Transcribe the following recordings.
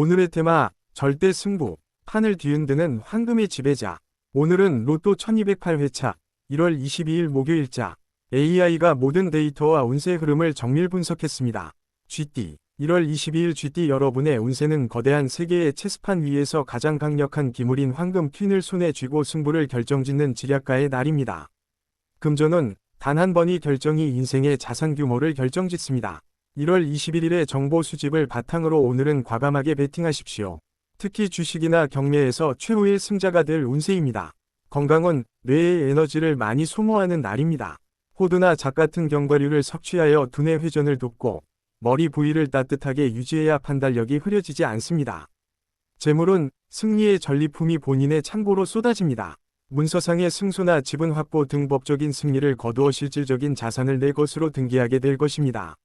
오늘의 테마, 절대 승부, 판을 뒤흔드는 황금의 지배자. 오늘은 로또 1208회차, 1월 22일 목요일자. AI가 모든 데이터와 운세 흐름을 정밀 분석했습니다. GT, 1월 22일 GT 여러분의 운세는 거대한 세계의 체스판 위에서 가장 강력한 기물인 황금 퀸을 손에 쥐고 승부를 결정짓는 지략가의 날입니다. 금전운, 단 한 번이 결정이 인생의 자산 규모를 결정짓습니다. 1월 21일의 정보 수집을 바탕으로 오늘은 과감하게 베팅하십시오. 특히 주식이나 경매에서 최후의 승자가 될 운세입니다. 건강은 뇌의 에너지를 많이 소모하는 날입니다. 호두나 잣 같은 견과류를 섭취하여 두뇌 회전을 돕고 머리 부위를 따뜻하게 유지해야 판단력이 흐려지지 않습니다. 재물은 승리의 전리품이 본인의 창고로 쏟아집니다. 문서상의 승소나 지분 확보 등 법적인 승리를 거두어 실질적인 자산을 내 것으로 등기하게 될 것입니다.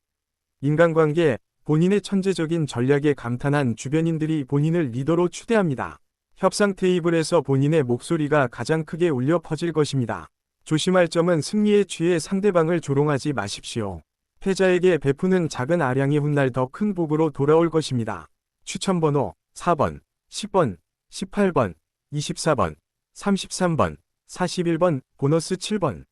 인간관계, 본인의 천재적인 전략에 감탄한 주변인들이 본인을 리더로 추대합니다. 협상 테이블에서 본인의 목소리가 가장 크게 울려 퍼질 것입니다. 조심할 점은 승리에 취해 상대방을 조롱하지 마십시오. 패자에게 베푸는 작은 아량이 훗날 더 큰 복으로 돌아올 것입니다. 추천번호 4번, 10번, 18번, 24번, 33번, 41번, 보너스 7번.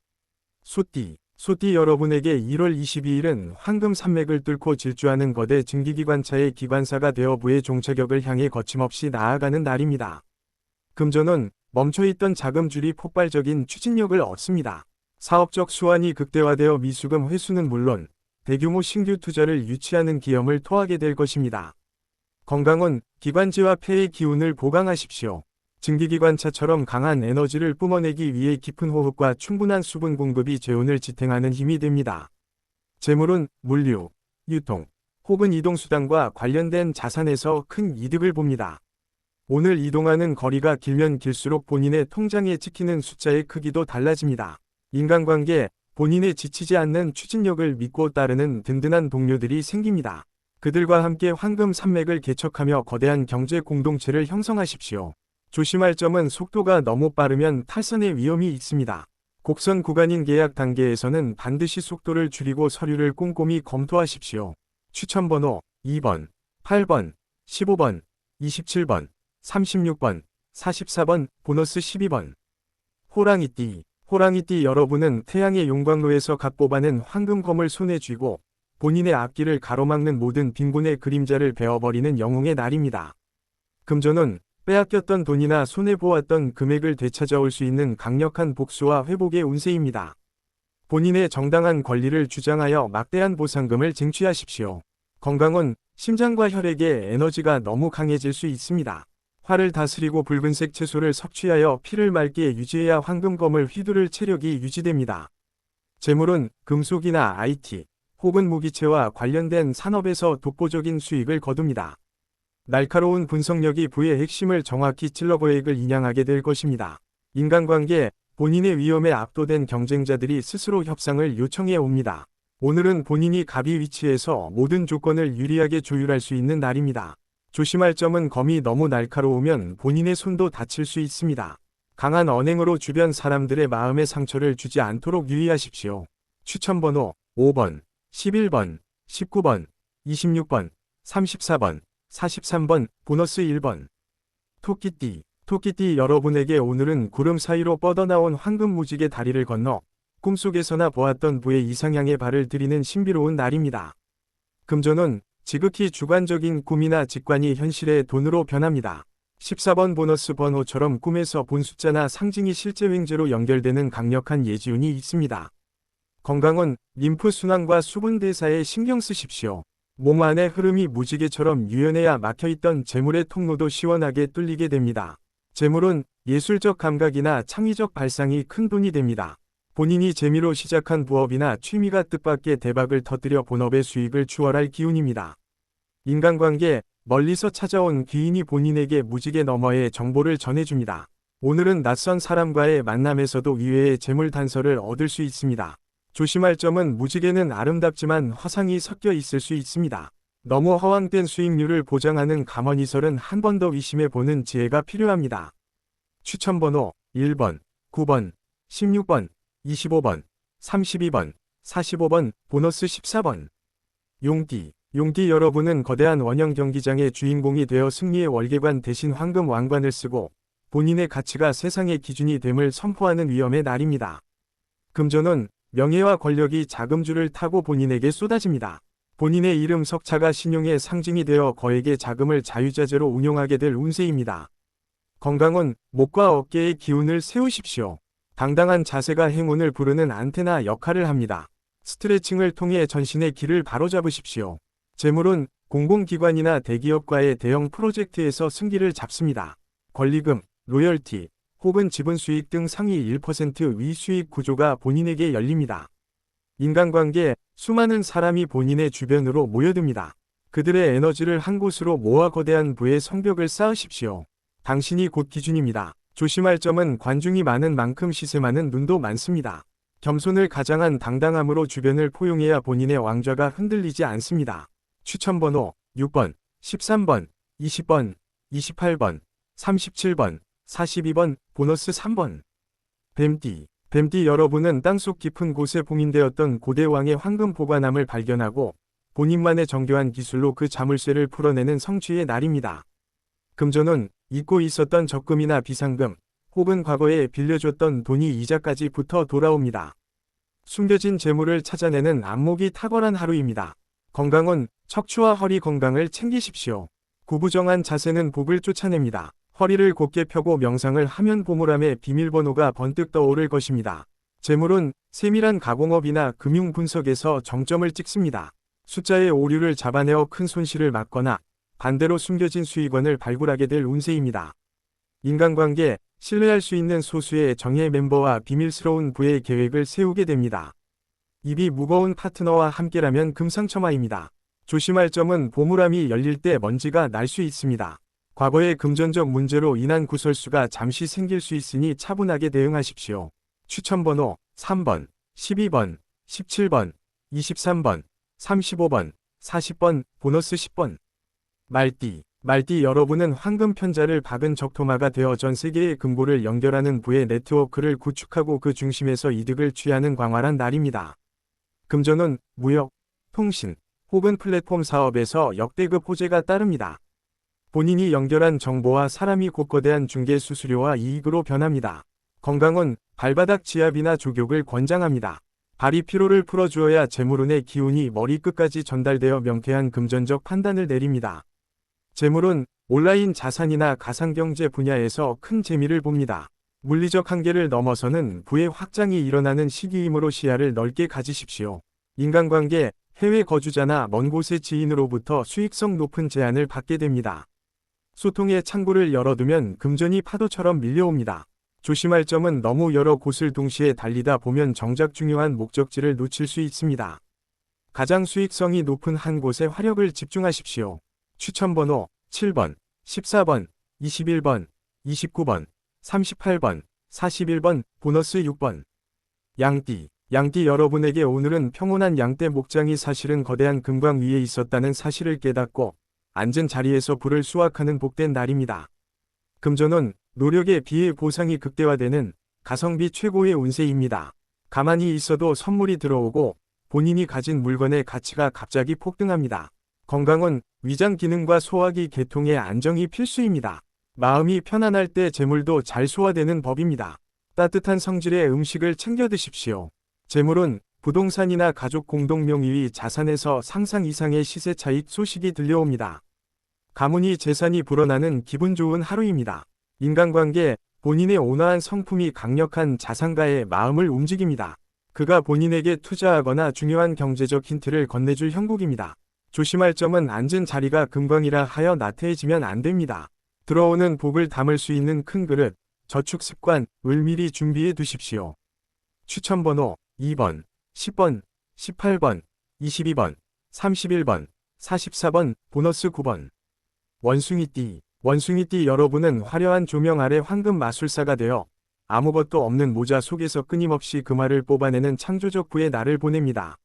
소띠 여러분에게 1월 22일은 황금 산맥을 뚫고 질주하는 거대 증기기관차의 기관사가 되어 부의 종착역을 향해 거침없이 나아가는 날입니다. 금전은 멈춰있던 자금줄이 폭발적인 추진력을 얻습니다. 사업적 수완이 극대화되어 미수금 회수는 물론 대규모 신규 투자를 유치하는 기염을 토하게 될 것입니다. 건강은 기관지와 폐의 기운을 보강하십시오. 증기기관차처럼 강한 에너지를 뿜어내기 위해 깊은 호흡과 충분한 수분 공급이 재운을 지탱하는 힘이 됩니다. 재물은 물류, 유통, 혹은 이동수단과 관련된 자산에서 큰 이득을 봅니다. 오늘 이동하는 거리가 길면 길수록 본인의 통장에 찍히는 숫자의 크기도 달라집니다. 인간관계, 본인의 지치지 않는 추진력을 믿고 따르는 든든한 동료들이 생깁니다. 그들과 함께 황금 산맥을 개척하며 거대한 경제 공동체를 형성하십시오. 조심할 점은 속도가 너무 빠르면 탈선의 위험이 있습니다. 곡선 구간인 계약 단계에서는 반드시 속도를 줄이고 서류를 꼼꼼히 검토하십시오. 추천번호 2번, 8번, 15번, 27번, 36번, 44번, 보너스 12번. 호랑이띠 여러분은 태양의 용광로에서 각 뽑아낸 황금검을 손에 쥐고 본인의 앞길을 가로막는 모든 빈곤의 그림자를 베어버리는 영웅의 날입니다. 금전은 빼앗겼던 돈이나 손해보았던 금액을 되찾아올 수 있는 강력한 복수와 회복의 운세입니다. 본인의 정당한 권리를 주장하여 막대한 보상금을 쟁취하십시오. 건강은 심장과 혈액의 에너지가 너무 강해질 수 있습니다. 화를 다스리고 붉은색 채소를 섭취하여 피를 맑게 유지해야 황금검을 휘두를 체력이 유지됩니다. 재물은 금속이나 IT, 혹은 무기체와 관련된 산업에서 독보적인 수익을 거둡니다. 날카로운 분석력이 부의 핵심을 정확히 찔러 거액을 인양하게 될 것입니다. 인간관계, 본인의 위험에 압도된 경쟁자들이 스스로 협상을 요청해 옵니다. 오늘은 본인이 갑이 위치해서 모든 조건을 유리하게 조율할 수 있는 날입니다. 조심할 점은 검이 너무 날카로우면 본인의 손도 다칠 수 있습니다. 강한 언행으로 주변 사람들의 마음에 상처를 주지 않도록 유의하십시오. 추천번호 5번, 11번, 19번, 26번, 34번, 43번, 보너스 1번. 토끼띠 여러분에게 오늘은 구름 사이로 뻗어나온 황금 무지개 다리를 건너 꿈속에서나 보았던 부의 이상향의 발을 들이는 신비로운 날입니다. 금전은 지극히 주관적인 꿈이나 직관이 현실의 돈으로 변합니다. 14번 보너스 번호처럼 꿈에서 본 숫자나 상징이 실제 횡재로 연결되는 강력한 예지운이 있습니다. 건강은 림프 순환과 수분 대사에 신경 쓰십시오. 몸 안의 흐름이 무지개처럼 유연해야 막혀있던 재물의 통로도 시원하게 뚫리게 됩니다. 재물은 예술적 감각이나 창의적 발상이 큰 돈이 됩니다. 본인이 재미로 시작한 부업이나 취미가 뜻밖의 대박을 터뜨려 본업의 수익을 추월할 기운입니다. 인간관계, 멀리서 찾아온 귀인이 본인에게 무지개 너머의 정보를 전해줍니다. 오늘은 낯선 사람과의 만남에서도 의외의 재물 단서를 얻을 수 있습니다. 조심할 점은 무지개는 아름답지만 화상이 섞여 있을 수 있습니다. 너무 허황된 수익률을 보장하는 감언이설은 한 번 더 의심해보는 지혜가 필요합니다. 추천번호 1번, 9번, 16번, 25번, 32번, 45번, 보너스 14번. 용띠 여러분은 거대한 원형 경기장의 주인공이 되어 승리의 월계관 대신 황금 왕관을 쓰고 본인의 가치가 세상의 기준이 됨을 선포하는 위험의 날입니다. 금전운, 명예와 권력이 자금줄을 타고 본인에게 쏟아집니다. 본인의 이름 석자가 신용의 상징이 되어 거액의 자금을 자유자재로 운용하게 될 운세입니다. 건강운, 목과 어깨의 기운을 세우십시오. 당당한 자세가 행운을 부르는 안테나 역할을 합니다. 스트레칭을 통해 전신의 길을 바로잡으십시오. 재물운, 공공기관이나 대기업과의 대형 프로젝트에서 승기를 잡습니다. 권리금, 로열티, 혹은 지분 수익 등 상위 1% 위 수익 구조가 본인에게 열립니다. 인간관계, 수많은 사람이 본인의 주변으로 모여듭니다. 그들의 에너지를 한 곳으로 모아 거대한 부의 성벽을 쌓으십시오. 당신이 곧 기준입니다. 조심할 점은 관중이 많은 만큼 시샘하는 눈도 많습니다. 겸손을 가장한 당당함으로 주변을 포용해야 본인의 왕좌가 흔들리지 않습니다. 추천번호 6번, 13번, 20번, 28번, 37번, 42번, 보너스 3번. 뱀띠. 뱀띠 여러분은 땅속 깊은 곳에 봉인되었던 고대 왕의 황금 보관함을 발견하고 본인만의 정교한 기술로 그 자물쇠를 풀어내는 성취의 날입니다. 금전운, 잊고 있었던 적금이나 비상금, 혹은 과거에 빌려줬던 돈이 이자까지 붙어 돌아옵니다. 숨겨진 재물을 찾아내는 안목이 탁월한 하루입니다. 건강운, 척추와 허리 건강을 챙기십시오. 구부정한 자세는 복을 쫓아냅니다. 허리를 곧게 펴고 명상을 하면 보물함의 비밀번호가 번뜩 떠오를 것입니다. 재물운, 세밀한 가공업이나 금융 분석에서 정점을 찍습니다. 숫자의 오류를 잡아내어 큰 손실을 막거나 반대로 숨겨진 수익원을 발굴하게 될 운세입니다. 인간관계, 신뢰할 수 있는 소수의 정예 멤버와 비밀스러운 부의 계획을 세우게 됩니다. 입이 무거운 파트너와 함께라면 금상첨화입니다. 조심할 점은 보물함이 열릴 때 먼지가 날 수 있습니다. 과거의 금전적 문제로 인한 구설수가 잠시 생길 수 있으니 차분하게 대응하십시오. 추천번호 3번, 12번, 17번, 23번, 35번, 40번, 보너스 10번. 말띠. 말띠 여러분은 황금 편자를 박은 적토마가 되어 전 세계의 금고를 연결하는 부의 네트워크를 구축하고 그 중심에서 이득을 취하는 광활한 날입니다. 금전운, 무역, 통신, 혹은 플랫폼 사업에서 역대급 호재가 따릅니다. 본인이 연결한 정보와 사람이 곧 거대한 중개 수수료와 이익으로 변합니다. 건강운, 발바닥 지압이나 족욕을 권장합니다. 발이 피로를 풀어주어야 재물운의 기운이 머리끝까지 전달되어 명쾌한 금전적 판단을 내립니다. 재물운, 온라인 자산이나 가상경제 분야에서 큰 재미를 봅니다. 물리적 한계를 넘어서는 부의 확장이 일어나는 시기이므로 시야를 넓게 가지십시오. 인간관계, 해외 거주자나 먼 곳의 지인으로부터 수익성 높은 제안을 받게 됩니다. 소통의 창구를 열어두면 금전이 파도처럼 밀려옵니다. 조심할 점은 너무 여러 곳을 동시에 달리다 보면 정작 중요한 목적지를 놓칠 수 있습니다. 가장 수익성이 높은 한 곳에 화력을 집중하십시오. 추천번호 7번, 14번, 21번, 29번, 38번, 41번, 보너스 6번. 양띠. 양띠 여러분에게 오늘은 평온한 양떼 목장이 사실은 거대한 금광 위에 있었다는 사실을 깨닫고 앉은 자리에서 부를 수확하는 복된 날입니다. 금전운, 노력에 비해 보상이 극대화되는 가성비 최고의 운세입니다. 가만히 있어도 선물이 들어오고 본인이 가진 물건의 가치가 갑자기 폭등합니다. 건강은 위장 기능과 소화기 계통의 안정이 필수입니다. 마음이 편안할 때 재물도 잘 소화되는 법입니다. 따뜻한 성질의 음식을 챙겨 드십시오. 재물은 부동산이나 가족 공동 명의 자산에서 상상 이상의 시세 차익 소식이 들려옵니다. 가문이 재산이 불어나는 기분 좋은 하루입니다. 인간관계, 본인의 온화한 성품이 강력한 자산가의 마음을 움직입니다. 그가 본인에게 투자하거나 중요한 경제적 힌트를 건네줄 형국입니다. 조심할 점은 앉은 자리가 금광이라 하여 나태해지면 안 됩니다. 들어오는 복을 담을 수 있는 큰 그릇, 저축 습관을 미리 준비해 두십시오. 추천번호 2번, 10번, 18번, 22번, 31번, 44번, 보너스 9번. 원숭이띠. 원숭이띠 여러분은 화려한 조명 아래 황금 마술사가 되어 아무것도 없는 모자 속에서 끊임없이 금화를 뽑아내는 창조적 부의 날을 보냅니다.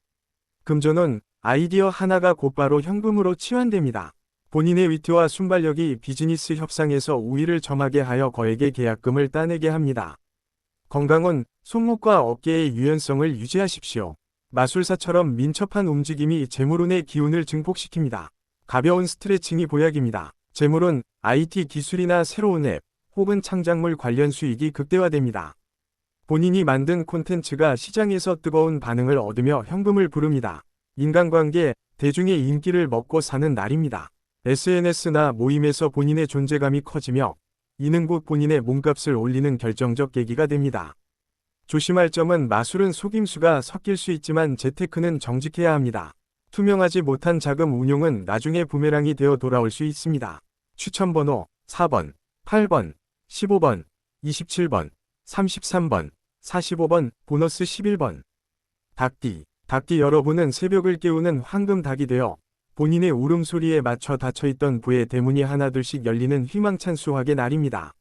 금전운, 아이디어 하나가 곧바로 현금으로 치환됩니다. 본인의 위트와 순발력이 비즈니스 협상에서 우위를 점하게 하여 거액의 계약금을 따내게 합니다. 건강은 손목과 어깨의 유연성을 유지하십시오. 마술사처럼 민첩한 움직임이 재물운의 기운을 증폭시킵니다. 가벼운 스트레칭이 보약입니다. 재물운, IT 기술이나 새로운 앱, 혹은 창작물 관련 수익이 극대화됩니다. 본인이 만든 콘텐츠가 시장에서 뜨거운 반응을 얻으며 현금을 부릅니다. 인간관계, 대중의 인기를 먹고 사는 날입니다. SNS나 모임에서 본인의 존재감이 커지며 이는 곧 본인의 몸값을 올리는 결정적 계기가 됩니다. 조심할 점은 마술은 속임수가 섞일 수 있지만 재테크는 정직해야 합니다. 투명하지 못한 자금 운용은 나중에 부메랑이 되어 돌아올 수 있습니다. 추천번호 4번, 8번, 15번, 27번, 33번, 45번, 보너스 11번. 닭띠 여러분은 새벽을 깨우는 황금 닭이 되어 본인의 울음소리에 맞춰 닫혀있던 부의 대문이 하나둘씩 열리는 희망찬 수확의 날입니다.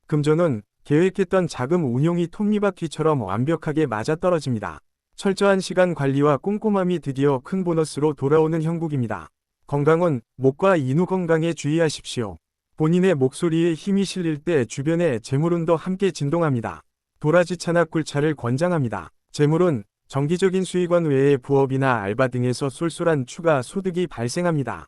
금전운, 계획했던 자금 운용이 톱니바퀴처럼 완벽하게 맞아떨어집니다. 철저한 시간 관리와 꼼꼼함이 드디어 큰 보너스로 돌아오는 형국입니다. 건강운, 목과 인후 건강에 주의하십시오. 본인의 목소리에 힘이 실릴 때 주변의 재물운도 함께 진동합니다. 도라지차나 꿀차를 권장합니다. 재물운, 정기적인 수익원 외에 부업이나 알바 등에서 쏠쏠한 추가 소득이 발생합니다.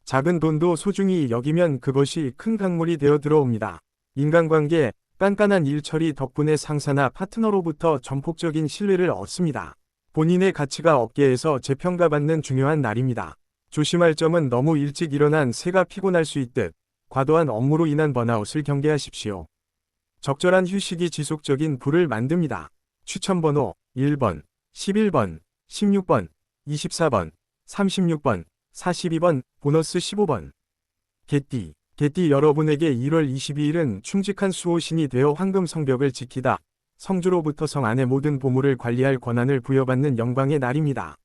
작은 돈도 소중히 여기면 그것이 큰 강물이 되어 들어옵니다. 인간관계, 깐깐한 일처리 덕분에 상사나 파트너로부터 전폭적인 신뢰를 얻습니다. 본인의 가치가 업계에서 재평가받는 중요한 날입니다. 조심할 점은 너무 일찍 일어난 새가 피곤할 수 있듯 과도한 업무로 인한 번아웃을 경계하십시오. 적절한 휴식이 지속적인 부를 만듭니다. 추천번호 1번, 11번, 16번, 24번, 36번, 42번, 보너스 15번. 개띠 여러분에게 1월 22일은 충직한 수호신이 되어 황금 성벽을 지키다, 성주로부터 성 안의 모든 보물을 관리할 권한을 부여받는 영광의 날입니다.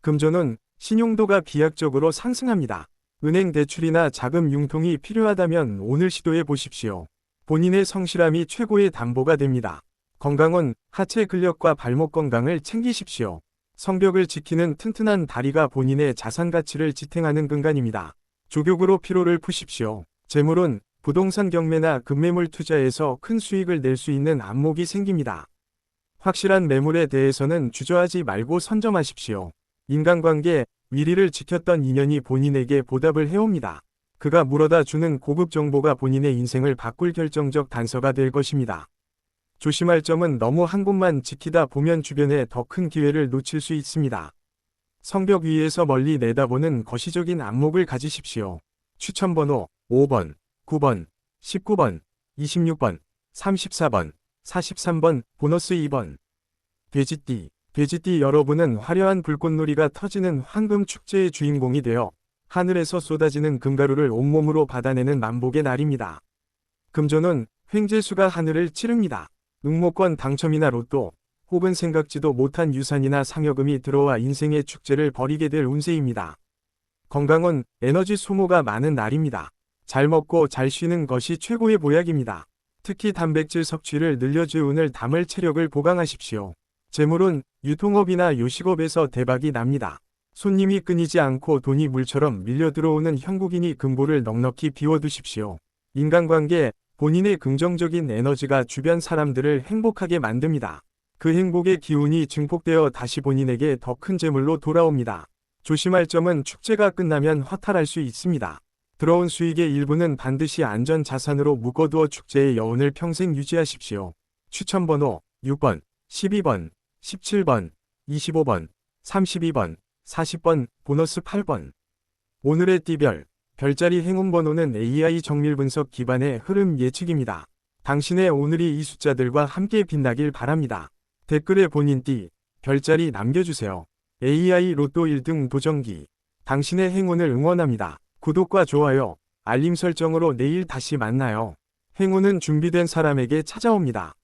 금전운, 신용도가 비약적으로 상승합니다. 은행 대출이나 자금 융통이 필요하다면 오늘 시도해 보십시오. 본인의 성실함이 최고의 담보가 됩니다. 건강운, 하체 근력과 발목 건강을 챙기십시오. 성벽을 지키는 튼튼한 다리가 본인의 자산 가치를 지탱하는 근간입니다. 조격으로 피로를 푸십시오. 재물운, 부동산 경매나 급매물 투자에서 큰 수익을 낼 수 있는 안목이 생깁니다. 확실한 매물에 대해서는 주저하지 말고 선점하십시오. 인간관계, 위리를 지켰던 인연이 본인에게 보답을 해옵니다. 그가 물어다 주는 고급 정보가 본인의 인생을 바꿀 결정적 단서가 될 것입니다. 조심할 점은 너무 한 곳만 지키다 보면 주변에 더 큰 기회를 놓칠 수 있습니다. 성벽 위에서 멀리 내다보는 거시적인 안목을 가지십시오. 추천번호 5번, 9번, 19번, 26번, 34번, 43번, 보너스 2번. 돼지띠 여러분은 화려한 불꽃놀이가 터지는 황금 축제의 주인공이 되어 하늘에서 쏟아지는 금가루를 온몸으로 받아내는 만복의 날입니다. 금전운, 횡재수가 하늘을 찌릅니다. 응모권 당첨이나 로또, 혹은 생각지도 못한 유산이나 상여금이 들어와 인생의 축제를 벌이게 될 운세입니다. 건강운, 에너지 소모가 많은 날입니다. 잘 먹고 잘 쉬는 것이 최고의 보약입니다. 특히 단백질 섭취를 늘려줄 운을 담을 체력을 보강하십시오. 재물운, 유통업이나 요식업에서 대박이 납니다. 손님이 끊이지 않고 돈이 물처럼 밀려 들어오는 형국이니 금고를 넉넉히 비워두십시오. 인간관계, 본인의 긍정적인 에너지가 주변 사람들을 행복하게 만듭니다. 그 행복의 기운이 증폭되어 다시 본인에게 더 큰 재물로 돌아옵니다. 조심할 점은 축제가 끝나면 허탈할 수 있습니다. 들어온 수익의 일부는 반드시 안전 자산으로 묶어두어 축제의 여운을 평생 유지하십시오. 추천번호 6번, 12번, 17번, 25번, 32번, 40번, 보너스 8번. 오늘의 띠별, 별자리 행운번호는 AI 정밀 분석 기반의 흐름 예측입니다. 당신의 오늘이 이 숫자들과 함께 빛나길 바랍니다. 댓글에 본인 띠, 별자리 남겨주세요. AI 로또 1등 도전기. 당신의 행운을 응원합니다. 구독과 좋아요, 알림 설정으로 내일 다시 만나요. 행운은 준비된 사람에게 찾아옵니다.